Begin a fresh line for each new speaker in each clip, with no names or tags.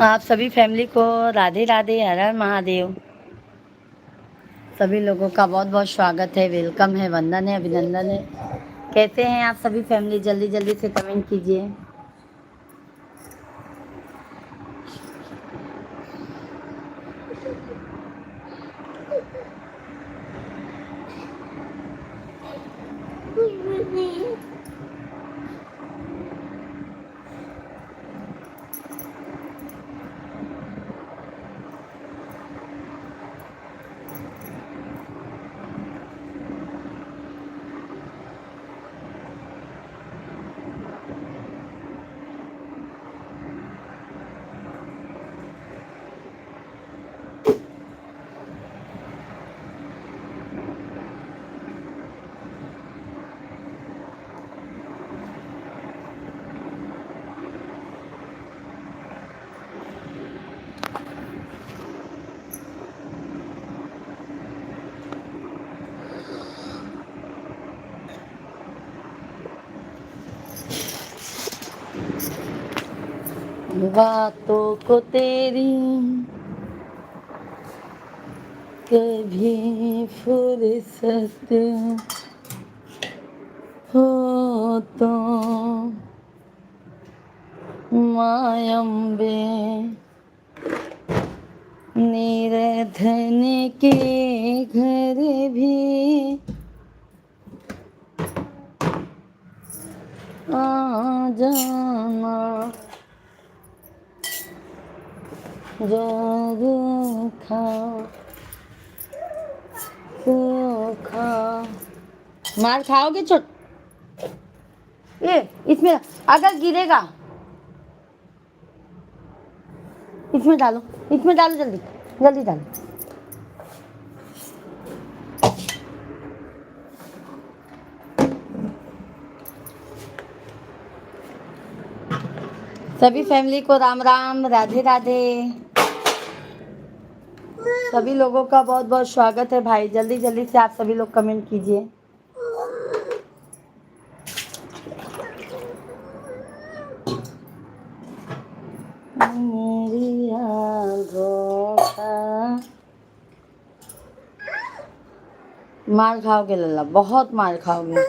आप सभी फैमिली को राधे राधे, हर हर महादेव। सभी लोगों का बहुत बहुत स्वागत है, वेलकम है, वंदन है, अभिनंदन है। कैसे हैं आप सभी फैमिली? जल्दी जल्दी से कमेंट कीजिए। बातों को तेरी कभी फुर्सत हो तो मायम्बे निर्धन के घर भी आ जाना, जग खा खा। मार खाओगे छोट? ये इसमें अगर गिरेगा इसमें डालो, इसमें डालो, जल्दी जल्दी डालो। सभी फैमिली को राम राम, राधे राधे। सभी लोगों का बहुत बहुत स्वागत है भाई। जल्दी जल्दी से आप सभी लोग कमेंट कीजिए। मेरी आँखों का मार खाओगे लल्ला, बहुत मार खाओगे।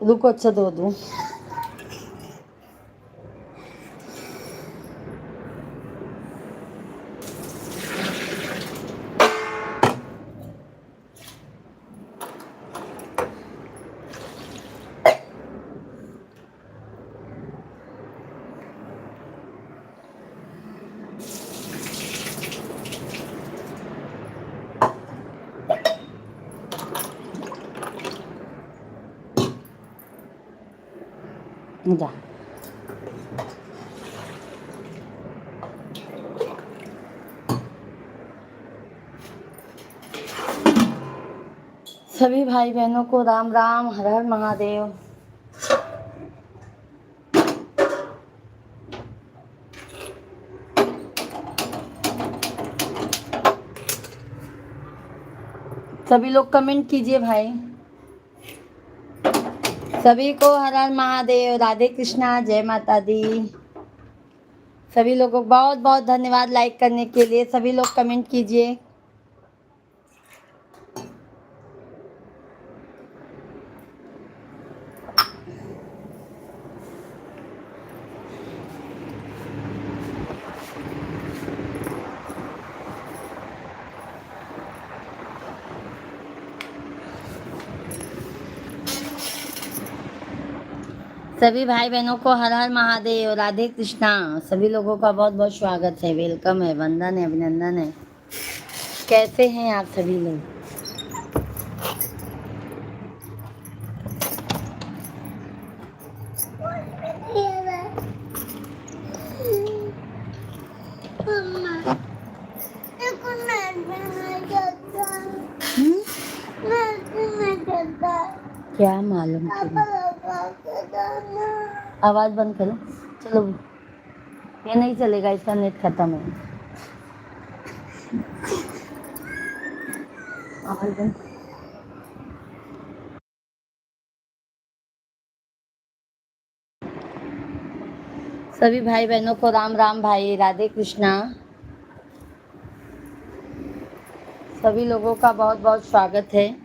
रुको, अच्छा दो दूं। जा। सभी भाई बहनों को राम राम, हर हर महादेव। सभी लोग कमेंट कीजिए भाई। सभी को हर हर महादेव, राधे कृष्णा, जय माता दी। सभी लोगों को बहुत बहुत धन्यवाद लाइक करने के लिए। सभी लोग कमेंट कीजिए। सभी भाई बहनों को हर हर महादेव, राधे कृष्णा। सभी लोगों का बहुत बहुत स्वागत है, वेलकम है, वंदन है, अभिनंदन है। कैसे हैं आप सभी लोग? क्या मालूम? आवाज बंद करो। चलो, ये नहीं चलेगा, इसका नेट खत्म है। आवाज बंद। सभी भाई बहनों को राम राम भाई, राधे कृष्णा। सभी लोगों का बहुत बहुत स्वागत है।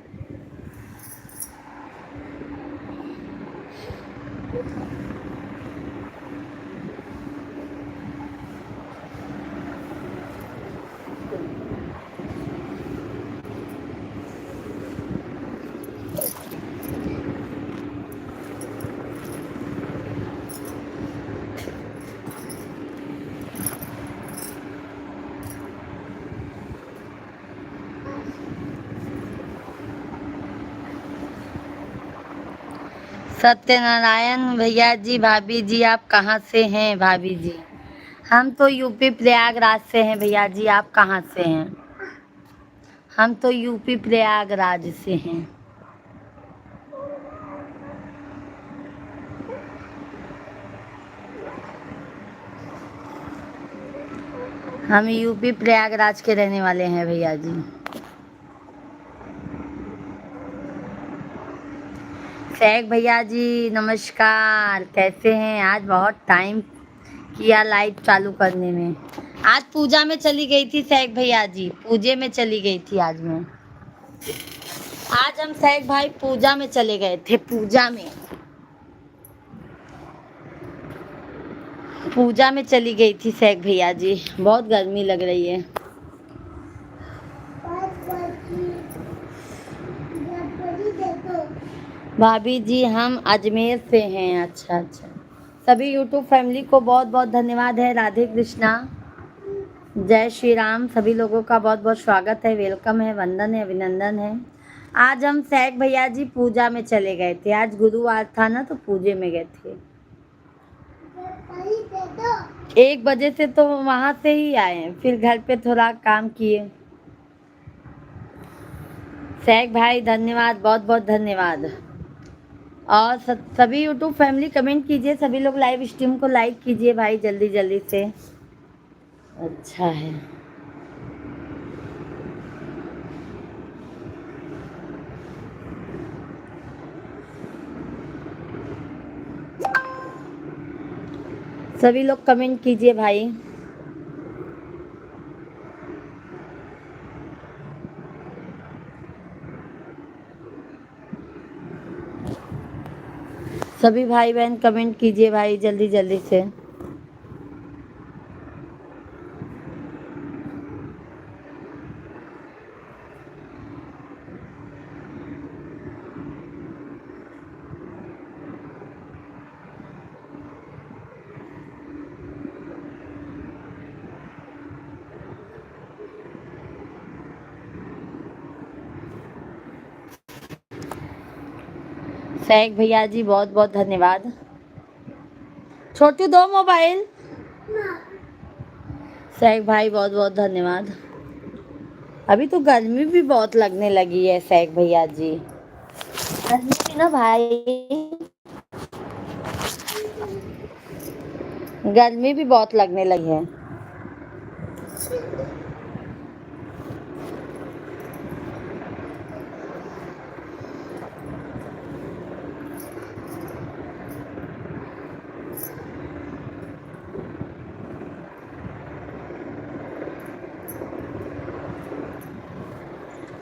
सत्यनारायण भैया जी, भाभी जी आप कहाँ से हैं? भाभी जी हम तो यूपी प्रयागराज से हैं। भैया जी आप कहाँ से हैं? हम तो यूपी प्रयागराज से हैं। हम यूपी प्रयागराज के रहने वाले हैं भैया जी। शेख भैया जी नमस्कार, कैसे हैं? आज बहुत टाइम किया लाइव चालू करने में। आज पूजा में चली गई थी शेख भैया जी, पूजे में चली गई थी आज मैं। आज हम शेख भाई पूजा में चले गए थे। पूजा में चली गई थी शेख भैया जी, बहुत गर्मी लग रही है। भाभी जी हम अजमेर से हैं। अच्छा अच्छा। सभी यूट्यूब फैमिली को बहुत बहुत धन्यवाद है। राधे कृष्णा, जय श्री राम। सभी लोगों का बहुत बहुत स्वागत है, वेलकम है, वंदन है, अभिनंदन है। आज हम शेख भैया जी पूजा में चले गए थे। आज गुरुवार था ना, तो पूजे में गए थे। 1 बजे से तो वहां से ही आए, फिर घर पे थोड़ा काम किए। शेख भाई धन्यवाद, बहुत बहुत धन्यवाद। और सभी यूट्यूब फैमिली कमेंट कीजिए, सभी लोग लाइव स्ट्रीम को लाइक कीजिए भाई, जल्दी जल्दी से। अच्छा है। सभी लोग कमेंट कीजिए भाई। सभी भाई बहन कमेंट कीजिए भाई, जल्दी जल्दी से। शेख भैया जी बहुत बहुत धन्यवाद। छोटू दो मोबाइल। शेख भाई बहुत बहुत धन्यवाद। अभी तो गर्मी भी बहुत लगने लगी है शेख भैया जी। गर्मी थी ना भाई, गर्मी भी बहुत लगने लगी है।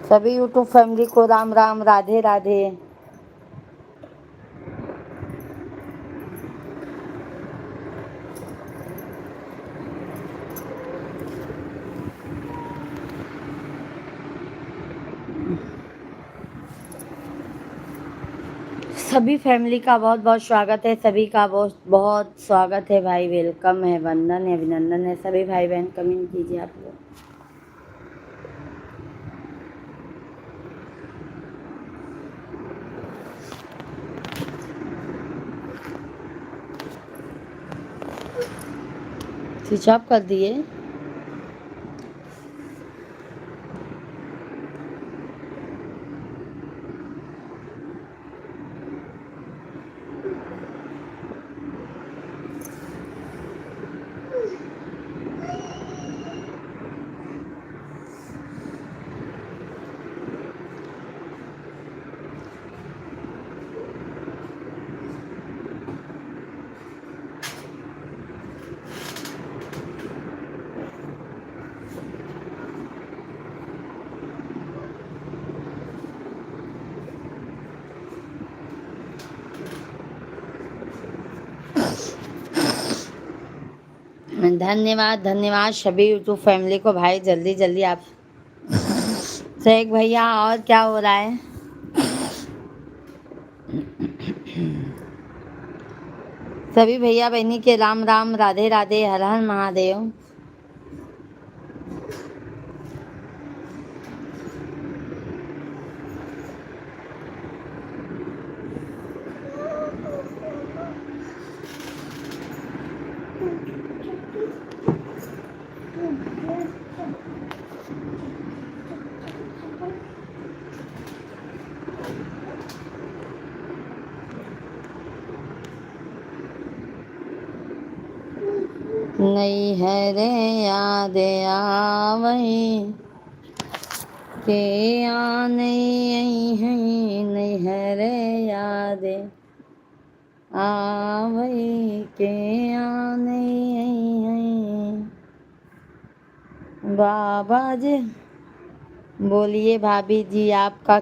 सभी यूट्यूब फैमिली को राम राम, राधे राधे। सभी फैमिली का बहुत बहुत स्वागत है, सभी का बहुत बहुत स्वागत है भाई, वेलकम है, वंदन है, अभिनंदन है। सभी भाई बहन कमेंट कीजिए आप लोग। स्विच ऑफ कर दिए। धन्यवाद धन्यवाद सभी यूट्यूब फैमिली को भाई। जल्दी जल्दी आप शेख भैया, और क्या हो रहा है? सभी भैया बहनी के राम राम, राधे राधे, हर हर महादेव। नहीं है रे याद आवई के आ नहीं नहीं है रे याद आवई के आ नहीं। बाबा जी बोलिए भाभी जी, आपका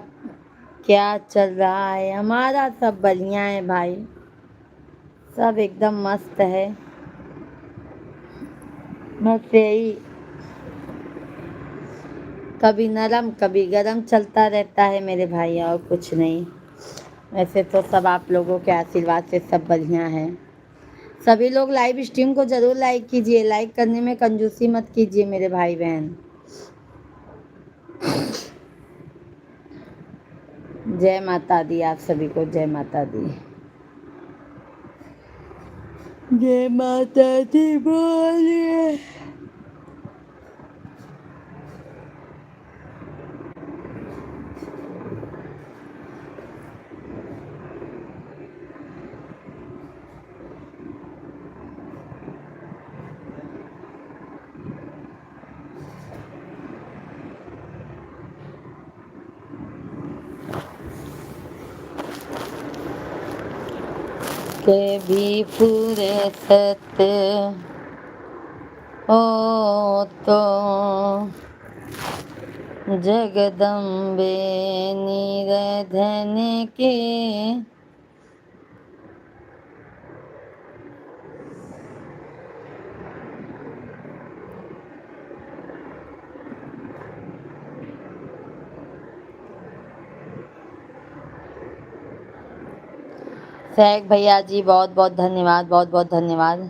क्या चल रहा है? हमारा सब बढ़िया है भाई, सब एकदम मस्त है। बस यही कभी नरम कभी गरम चलता रहता है मेरे भाई, और कुछ नहीं। वैसे तो सब आप लोगों के आशीर्वाद से सब बढ़िया है। सभी लोग लाइव स्ट्रीम को ज़रूर लाइक कीजिए, लाइक करने में कंजूसी मत कीजिए मेरे भाई बहन। जय माता दी, आप सभी को जय माता दी। जय माता दी बोलिए। के भी फुर्सत हो तो जगदम्बे निरधन के। शेख भैया जी बहुत बहुत धन्यवाद, बहुत बहुत धन्यवाद।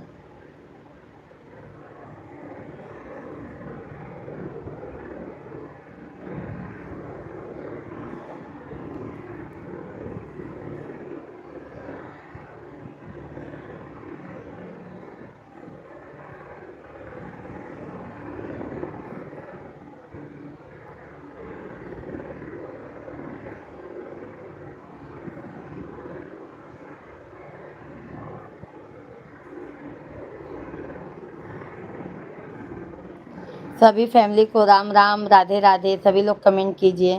सभी फैमिली को राम राम, राधे राधे। सभी लोग कमेंट कीजिए।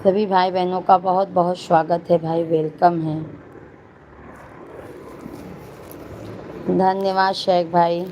सभी भाई बहनों का बहुत बहुत स्वागत है भाई, वेलकम है। धन्यवाद शेख भाई।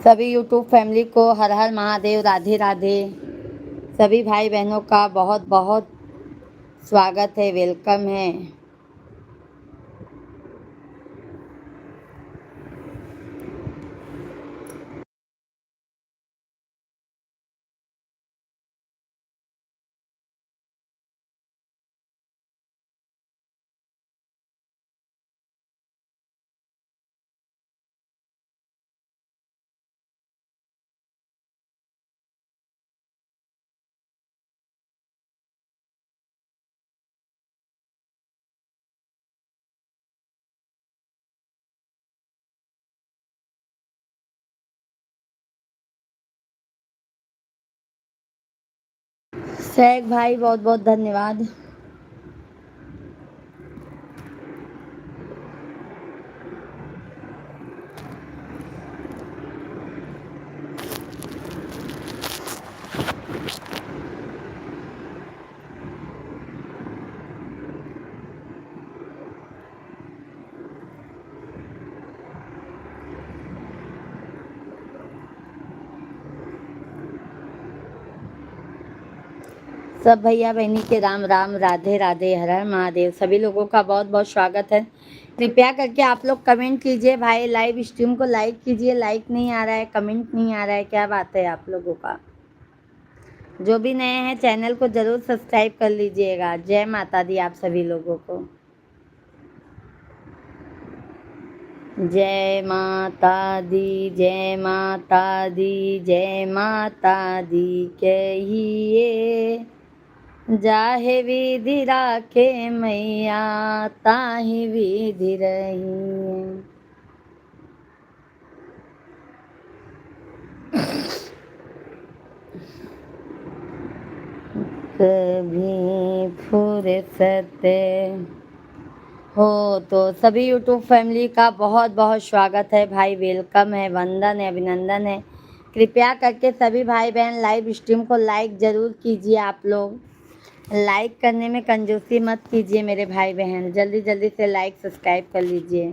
सभी यूट्यूब फैमिली को हर हर महादेव, राधे राधे। सभी भाई बहनों का बहुत बहुत स्वागत है, वेलकम है। शेख भाई बहुत बहुत धन्यवाद। सब भैया बहनी के राम राम, राधे राधे, हर हर महादेव। सभी लोगों का बहुत बहुत स्वागत है। कृपया करके आप लोग कमेंट कीजिए भाई, लाइव स्ट्रीम को लाइक कीजिए। लाइक नहीं आ रहा है, कमेंट नहीं आ रहा है, क्या बात है आप लोगों का। जो भी नए हैं चैनल को जरूर सब्सक्राइब कर लीजिएगा। जय माता दी आप सभी लोगों को। जय माता दी, जय माता दी, जय माता दी कहिए। जाहे विधि राखे मैया, ताहि विधि रही। कभी फुर्सत हो तो सभी यूट्यूब फैमिली का बहुत बहुत स्वागत है भाई, वेलकम है, वंदन है, अभिनंदन है। कृपया करके सभी भाई बहन लाइव स्ट्रीम को लाइक ज़रूर कीजिए। आप लोग लाइक करने में कंजूसी मत कीजिए मेरे भाई बहन, जल्दी जल्दी से लाइक सब्सक्राइब कर लीजिए।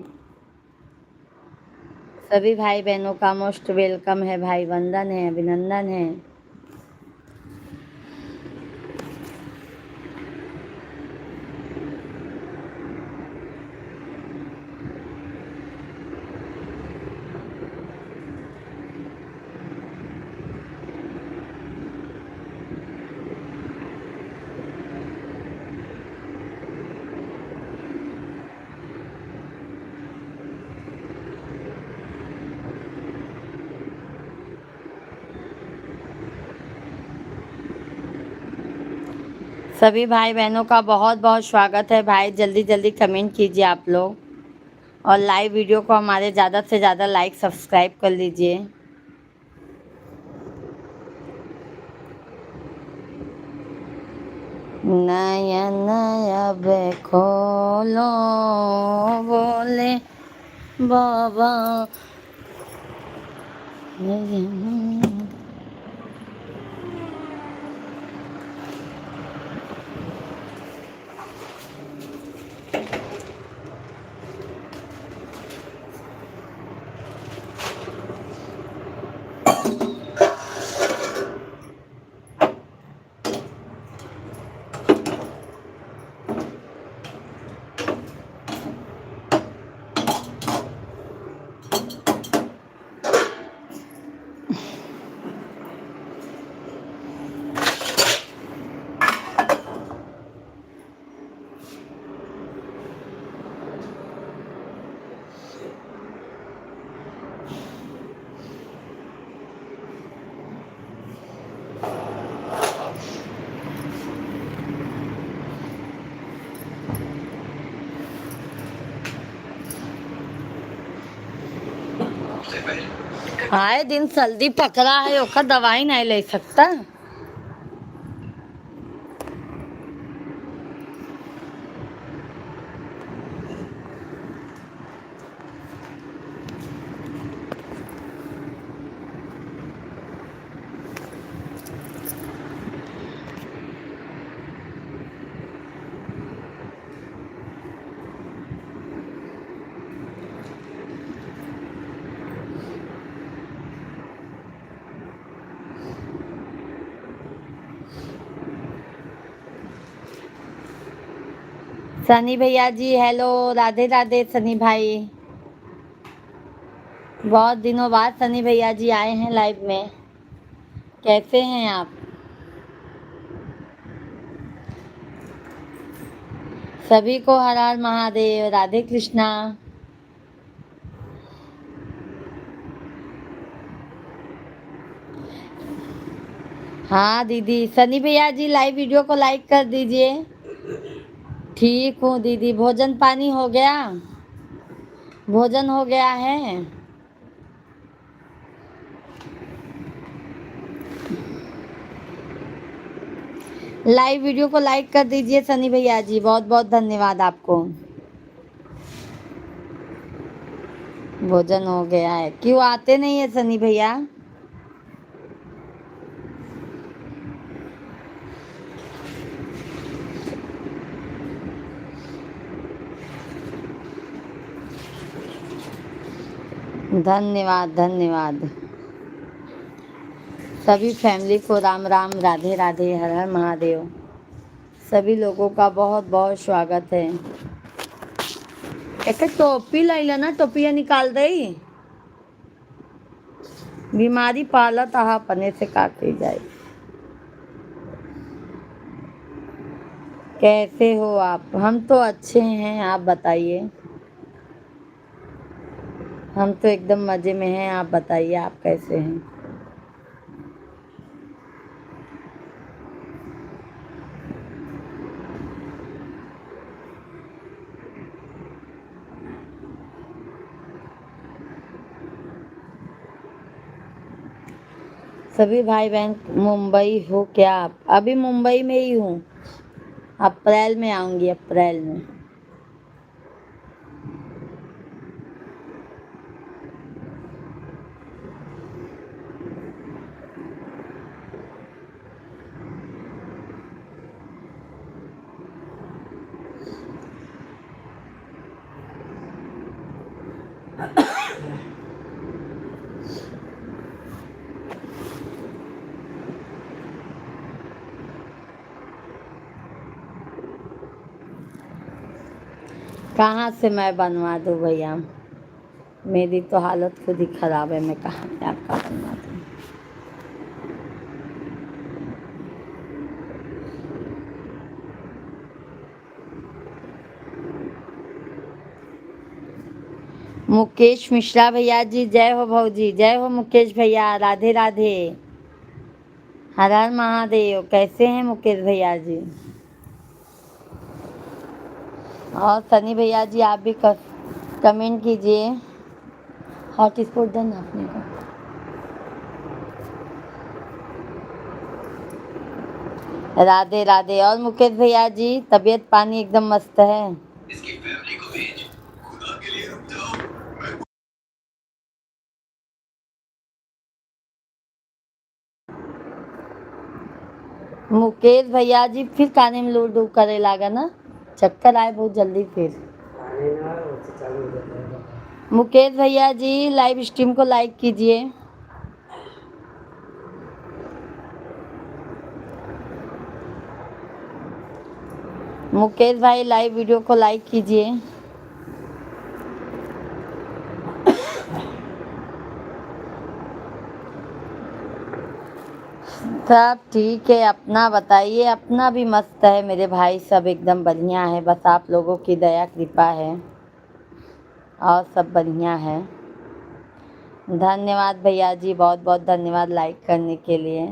सभी भाई बहनों का मोस्ट वेलकम है भाई, वंदन है, अभिनंदन है। सभी भाई बहनों का बहुत बहुत स्वागत है भाई, जल्दी जल्दी कमेंट कीजिए आप लोग, और लाइव वीडियो को हमारे ज़्यादा से ज़्यादा लाइक सब्सक्राइब कर लीजिए। नयन अब खोलो बोले बाबा। आए दिन सर्दी पकड़ा है, ओकर दवाई नहीं ले सकता। सनी भैया जी हेलो, राधे राधे सनी भाई। बहुत दिनों बाद सनी भैया जी आए हैं लाइव में। कैसे हैं आप? सभी को हर हर महादेव, राधे कृष्णा। हाँ दीदी, सनी भैया जी लाइव वीडियो को लाइक कर दीजिए। ठीक हूँ दीदी, भोजन पानी हो गया? भोजन हो गया है? लाइव वीडियो को लाइक कर दीजिए सनी भैया जी, बहुत बहुत धन्यवाद आपको। भोजन हो गया है, क्यों आते नहीं है सनी भैया? धन्यवाद धन्यवाद। सभी फैमिली को राम राम, राधे राधे, हर हर महादेव। सभी लोगों का बहुत बहुत स्वागत है। एक टोपी लाई ना, टोपिया निकाल दई। बीमारी पालत आहा पने से काटी जाए। कैसे हो आप? हम तो अच्छे हैं, आप बताइए। हम तो एकदम मजे में हैं, आप बताइए आप कैसे हैं? सभी भाई बहन मुंबई हो क्या आप? अभी मुंबई में ही हूँ, अप्रैल में आऊंगी, अप्रैल में। कहाँ से मैं बनवा दूँ भैया? मेरी तो हालत खुद ही खराब है, मैं कहाँ से आपका बनवा दूँ? मुकेश मिश्रा भैया जी, जय हो भौजी, जय हो मुकेश भैया, राधे राधे, हर हर महादेव। कैसे हैं मुकेश भैया जी? और सनी भैया जी आप भी कमेंट कीजिए। हॉटस्पॉट डन आपने का? राधे राधे। और मुकेश भैया जी तबीयत पानी एकदम मस्त है? इसकी फैमिली को भेज, खुदा के लिए रुक जाओ। मुकेश भैया जी फिर काने में लूडू करे लागा ना, चक्कर आए बहुत जल्दी फिर। मुकेश भैया जी लाइव स्ट्रीम को लाइक कीजिए। मुकेश भाई लाइव वीडियो को लाइक कीजिए। सब ठीक है, अपना बताइए। अपना भी मस्त है मेरे भाई, सब एकदम बढ़िया है, बस आप लोगों की दया कृपा है और सब बढ़िया है। धन्यवाद भैया जी, बहुत बहुत धन्यवाद लाइक करने के लिए।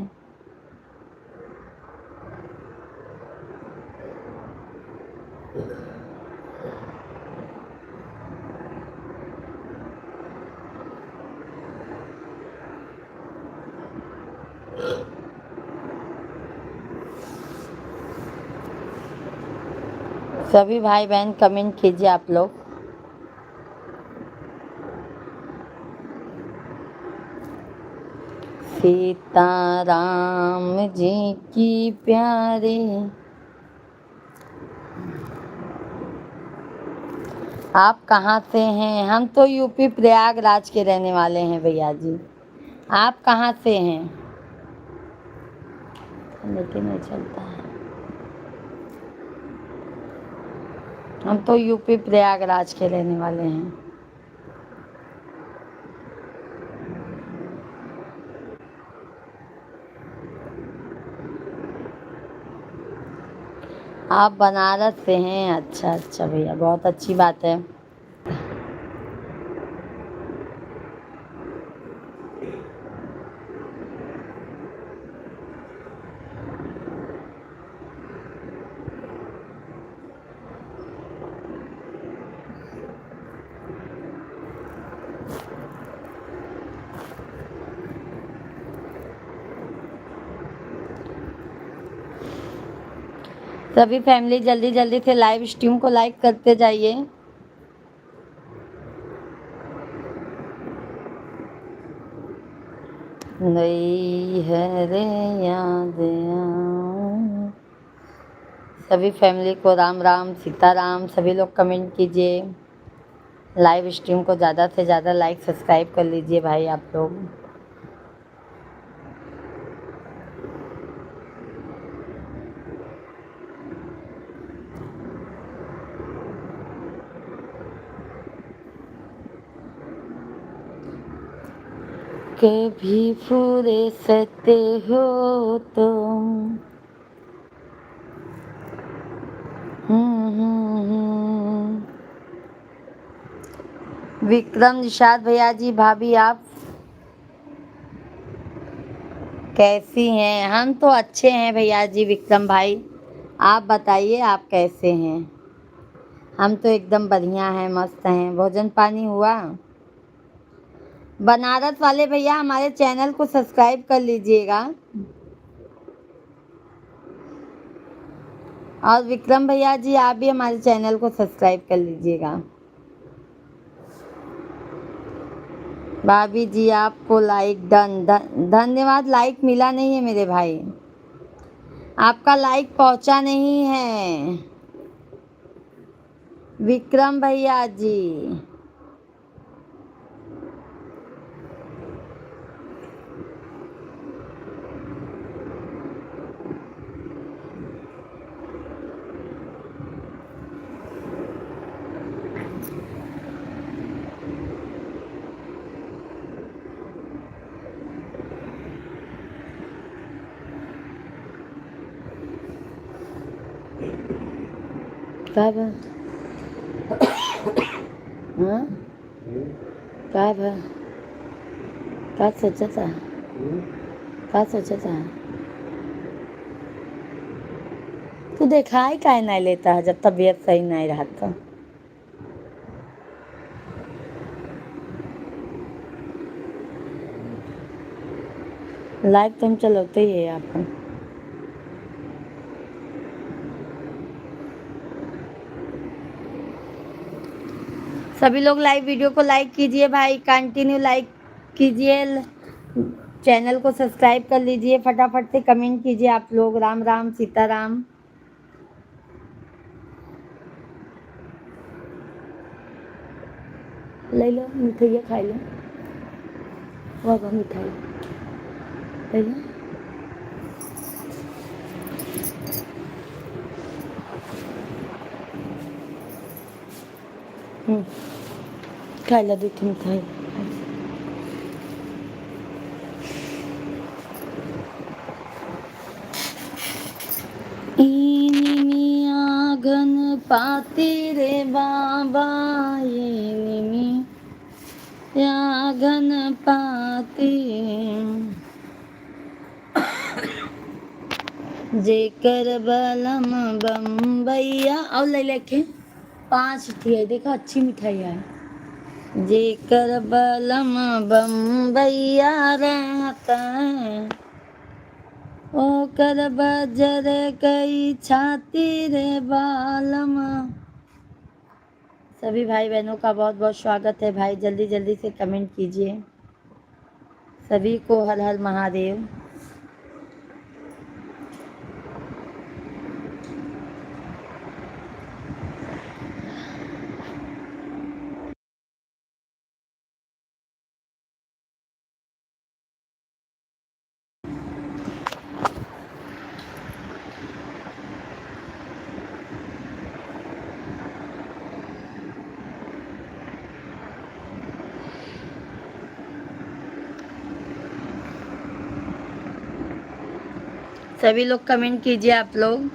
सभी भाई बहन कमेंट कीजिए आप लोग। सीताराम जी की प्यारे, आप कहाँ से हैं? हम तो यूपी प्रयागराज के रहने वाले हैं भैया जी। आप कहाँ से हैं? लेकिन नहीं चलता है। हम तो यूपी प्रयागराज के रहने वाले हैं। आप बनारस से हैं? अच्छा अच्छा भैया, बहुत अच्छी बात है। सभी फैमिली जल्दी जल्दी से लाइव स्ट्रीम को लाइक करते जाइए। नई है रे याद आऊं। सभी फैमिली को राम राम सीताराम। सभी लोग कमेंट कीजिए। लाइव स्ट्रीम को ज़्यादा से ज़्यादा लाइक सब्सक्राइब कर लीजिए भाई आप लोग। कभी फुर्सत हो तो विक्रम निषाद भैया जी, भाभी आप कैसी हैं? हम तो अच्छे हैं भैया जी। विक्रम भाई आप बताइए आप कैसे हैं? हम तो एकदम बढ़िया हैं, मस्त हैं। भोजन पानी हुआ? बनारस वाले भैया हमारे चैनल को सब्सक्राइब कर लीजिएगा। और विक्रम भैया जी आप भी हमारे चैनल को सब्सक्राइब कर लीजिएगा। भाभी जी आपको लाइक डन। धन्यवाद। लाइक मिला नहीं है मेरे भाई, आपका लाइक पहुंचा नहीं है विक्रम भैया जी। काय बा? हाँ? काय बा? का सोचता? का सोचता? तू देखाई काय नहीं लेता है जब तबीयत सही नहीं रहा तो? लाइव तो हम चलाते ही है आपको। सभी लोग लाइव वीडियो को लाइक कीजिए भाई, कंटिन्यू लाइक कीजिए। चैनल को सब्सक्राइब कर लीजिए। फटाफट से कमेंट कीजिए आप लोग। राम राम सीताराम। ले लो मिठाइया खा लो। वाह मिठाई ले लो। खा लो दूध मिठाई। आंगन पाती रे बाबा आंगन पाती जेकर बलम बम्बैया। और ले लेके 5 थी है, देखो अच्छी मिठाई है। जेकर बलम बम्बैया रहता है ओकर बजर कई छाती रे बालम। सभी भाई बहनों का बहुत बहुत स्वागत है भाई। जल्दी जल्दी से कमेंट कीजिए। सभी को हर हर महादेव। सभी लोग कमेंट कीजिए आप लोग।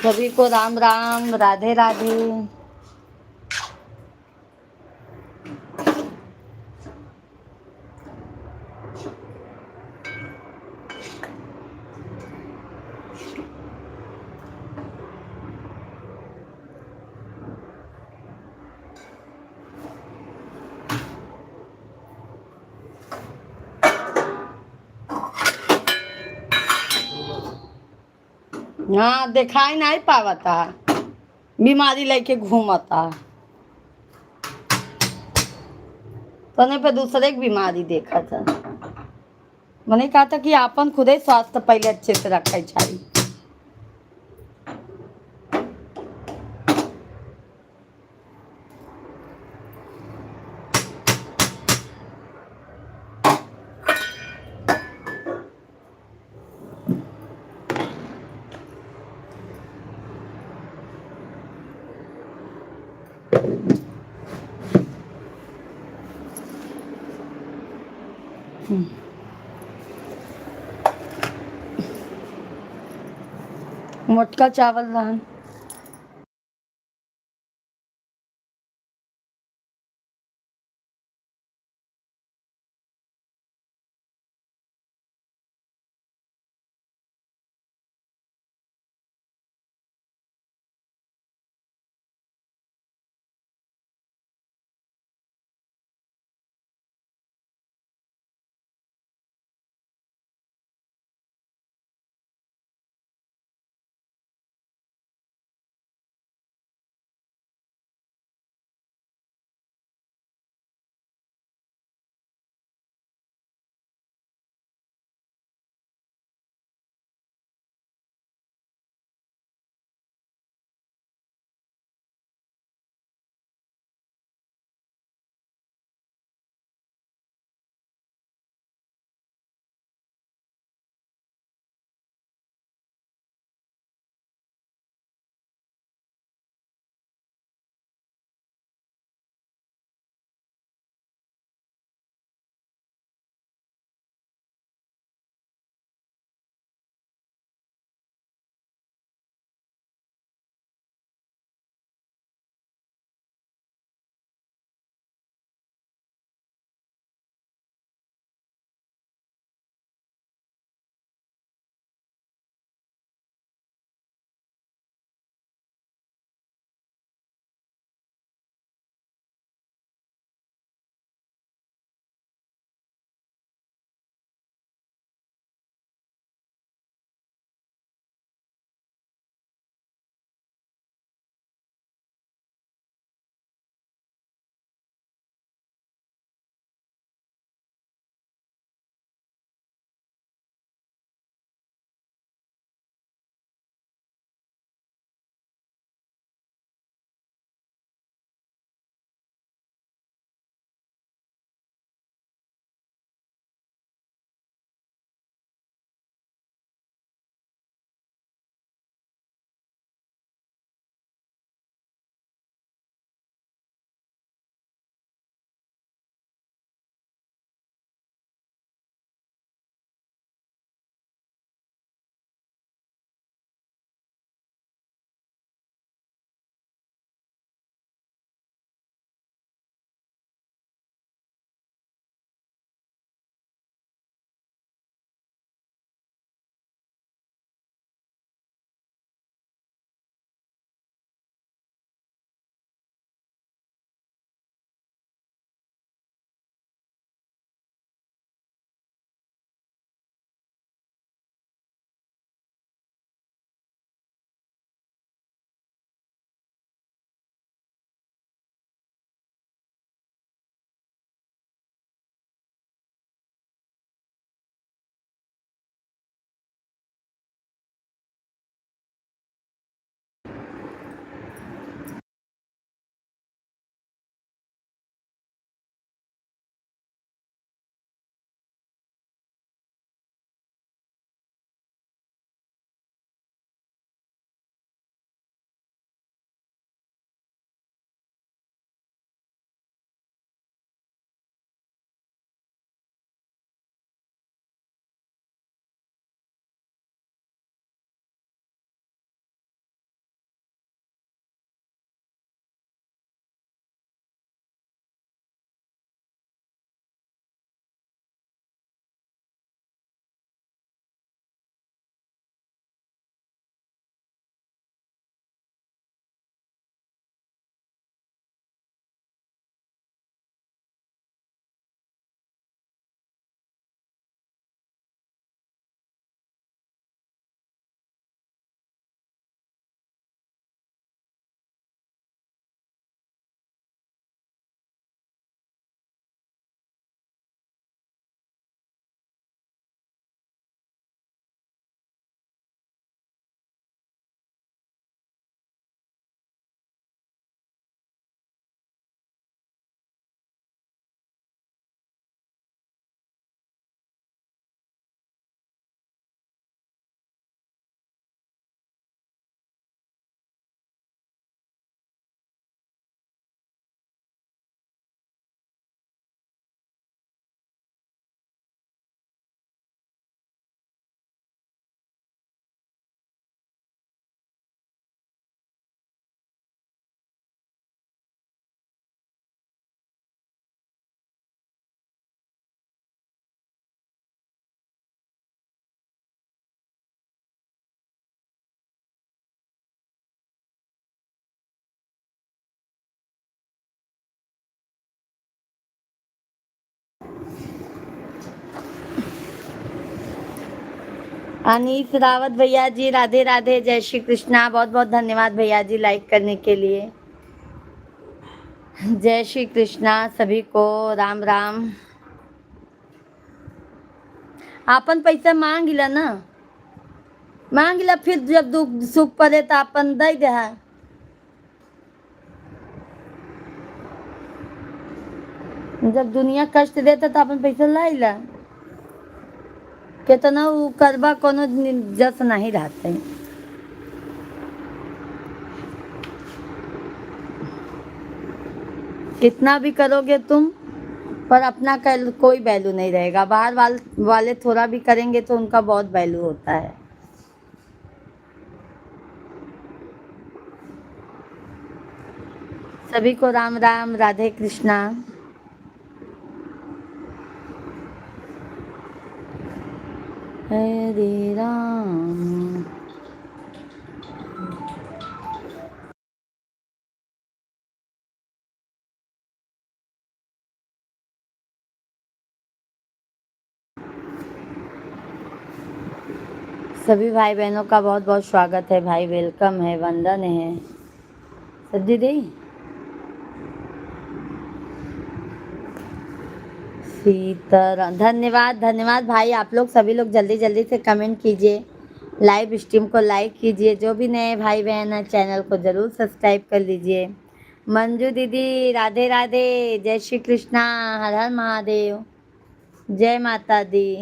सभी को राम राम, राधे राधे। हाँ, दिखाई नहीं पावता, बीमारी लेके घूमता। तने पे दूसरे की बीमारी देखा था। मैंने कहा था कि आपन खुदे स्वास्थ्य पहले अच्छे से रखे चाहिए। मोटका चावल रहन। अनीस रावत भैया जी राधे राधे, जय श्री कृष्णा। बहुत बहुत धन्यवाद भैया जी लाइक करने के लिए। जय श्री कृष्णा सभी को, राम राम। आपन पैसा मांगिला ना, मांगिला, फिर जब दुख सुख पड़े तो अपन दे दे है। जब दुनिया कष्ट देता तो अपन पैसा लाइला, कितना उ करबा कोनो जस नहीं रहते। कितना भी करोगे तुम, पर अपना कोई वैल्यू नहीं रहेगा। बाहर वाले थोड़ा भी करेंगे तो उनका बहुत वैल्यू होता है। सभी को राम राम, राधे कृष्णा। हरे राम। सभी भाई बहनों का बहुत बहुत स्वागत है भाई, वेलकम है, वंदन है। सब्जी दी सीताराम, धन्यवाद धन्यवाद भाई। आप लोग सभी लोग जल्दी जल्दी से कमेंट कीजिए, लाइव स्ट्रीम को लाइक कीजिए। जो भी नए भाई बहन हैं चैनल को ज़रूर सब्सक्राइब कर लीजिए। मंजू दीदी राधे राधे, जय श्री कृष्णा, हर हर महादेव, जय माता दी।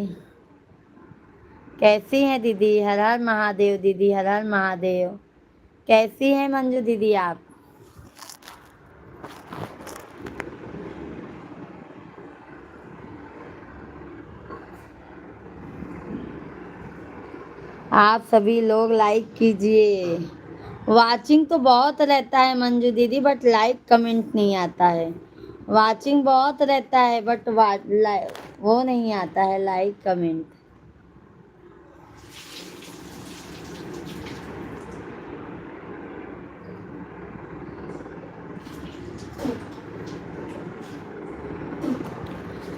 कैसी हैं दीदी? हर हर महादेव दीदी, हर हर महादेव। कैसी हैं मंजू दीदी आप? आप सभी लोग लाइक कीजिए। वाचिंग तो बहुत रहता है मंजू दीदी, बट लाइक कमेंट नहीं आता है। वाचिंग बहुत रहता है बट वो नहीं आता है लाइक कमेंट।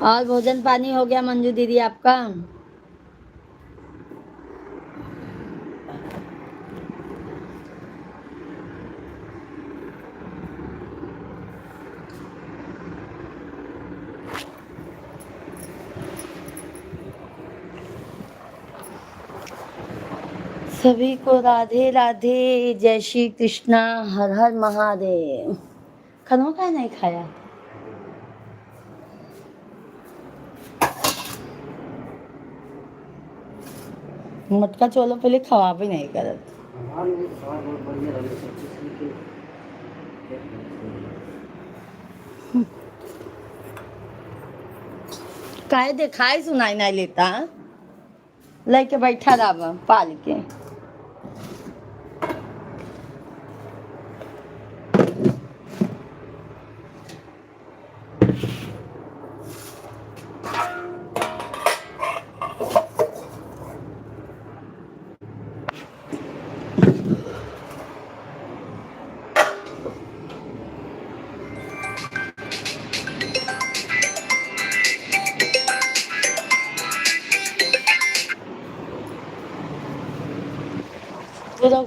और भोजन पानी हो गया मंजू दीदी आपका? सभी को राधे राधे, जय श्री कृष्णा, हर हर महादेव। खाना का नहीं खाया? मटका चोलो पहले खवा भी नहीं करत। काहे दिखाई सुनाई नहीं लेता? लेके बैठा रहा पाल के।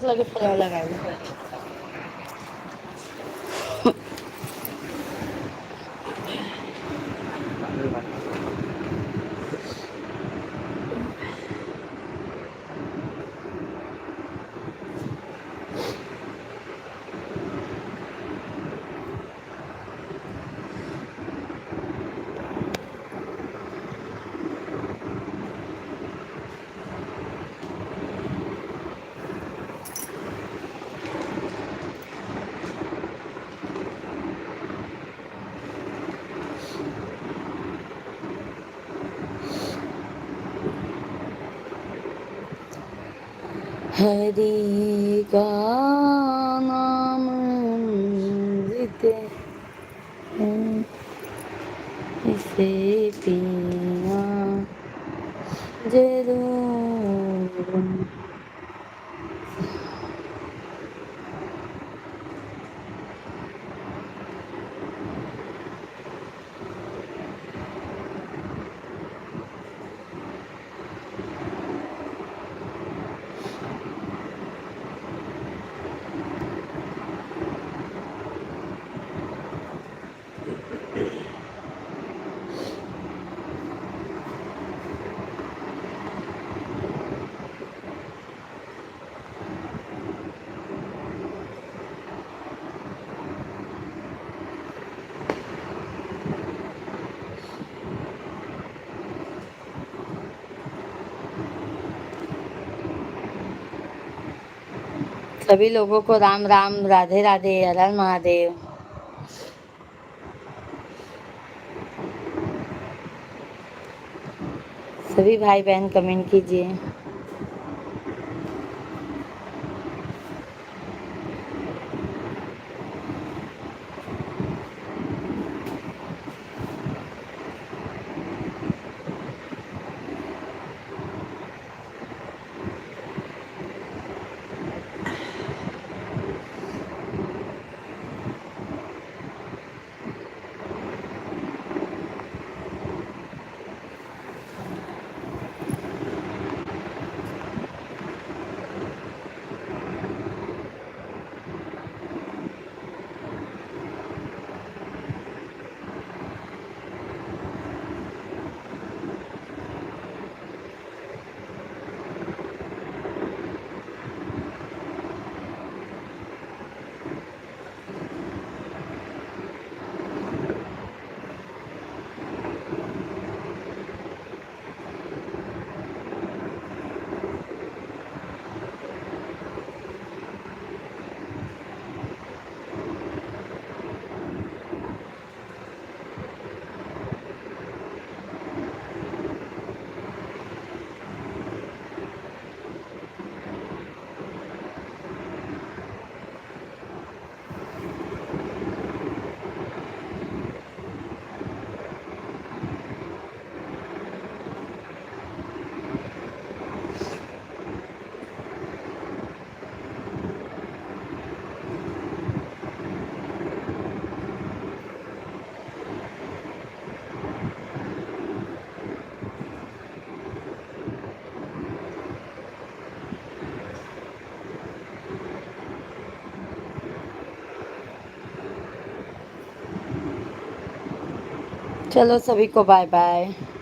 लगे फल लगाए। हरि का नाम लेते हैं, इसे पीना जरूर। सभी लोगों को राम राम, राधे राधे, हर हर महादेव। सभी भाई बहन कमेंट कीजिए। चलो सभी को बाय बाय।